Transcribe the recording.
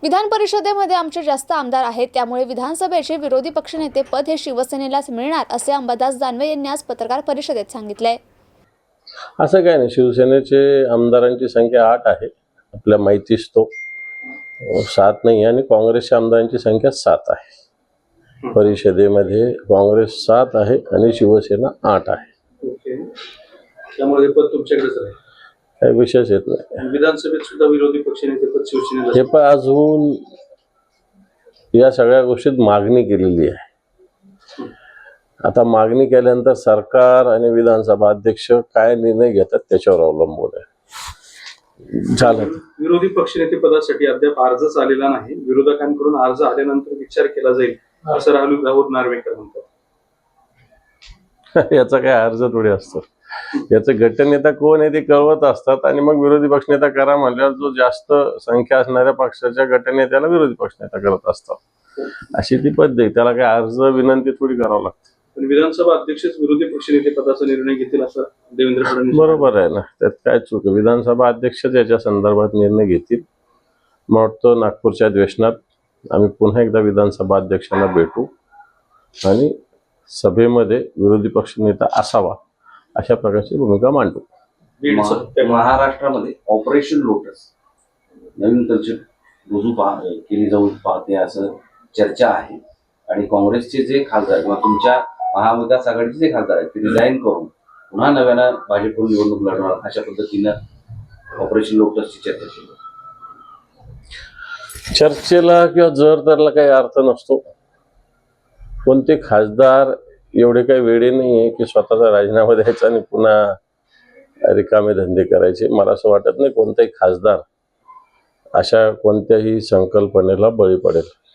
विधान परिषदेमध्ये आमचे जास्त आमदार आहेत, त्यामुळे विधानसभेचे विरोधी पक्षनेते पद हे शिवसेनेलाच मिळणार असे अंबादास दानवे यांनी आज पत्रकार परिषदेत सांगितले. असं काय नाही, शिवसेनेचे आमदारांची संख्या 8 आहे, आपल्या माहितीच तो 7 नाही, आणि काँग्रेसच्या आमदारांची संख्या 7 आहे. परिषदेमध्ये काँग्रेस 7 आहे आणि शिवसेना 8 आहे. त्यामुळे हे पद तुमच्याकडेच राहील, काही विशेष येत नाही. विधानसभेत सुद्धा विरोधी पक्षनेते पद शिवसेनेला. हे पण अजून या सगळ्या गोष्टीत मागणी केलेली आहे. आता मागणी केल्यानंतर सरकार आणि विधानसभा अध्यक्ष काय निर्णय घेतात त्याच्यावर अवलंबून आहे. झालं. विरोधी पक्षनेते पदासाठी अद्याप अर्जच आलेला नाही. विरोधकांकडून अर्ज आल्यानंतर विचार केला जाईल असं राहुल नार्वेकर म्हणतात. याचा काय अर्ज थोडी असतो. याचं गटनेता कोण आहे ते कळवत असतात आणि मग विरोधी पक्षनेता करा म्हणल्यावर जो जास्त संख्या असणाऱ्या पक्षाच्या गटनेत्याला विरोधी पक्षनेता करत असतात. अशी ती पद्धत. त्याला काय अर्ज विनंती थोडी करावं लागतं. पण विधानसभा अध्यक्षच विरोधी पक्षनेते पदाचा निर्णय घेतील असं देवेंद्र फडणवीस. बरोबर आहे ना, त्यात काय चूक आहे. विधानसभा अध्यक्षच याच्या संदर्भात निर्णय घेतील. मला वाटतं नागपूरच्या अधिवेशनात आम्ही पुन्हा एकदा विधानसभा अध्यक्षांना भेटू आणि सभेमध्ये विरोधी पक्षनेता असावा अशा प्रकारची भूमिका मांडू. महाराष्ट्रामध्ये ऑपरेशन लोटस नवीन कन्सेप्ट रुजू केली जाऊ पाहते असं चर्चा आहे, आणि काँग्रेसचे जे खासदार किंवा तुमच्या महाविकास आघाडीचे जे खासदार आहेत ते रिझाईन करून पुन्हा नव्यानं भाजपकडून निवडणूक लढवणार अशा पद्धतीनं ऑपरेशन लोटसची चर्चा केली. चर्चेला किंवा जर तरला काही अर्थ नसतो. कोणते खासदार एवढे काही वेळे नाही आहे की स्वतःचा राजीनामा द्यायचा आणि पुन्हा रिकामे धंदे करायचे. मला असं वाटत नाही कोणताही खासदार अशा कोणत्याही संकल्पनेला बळी पडेल.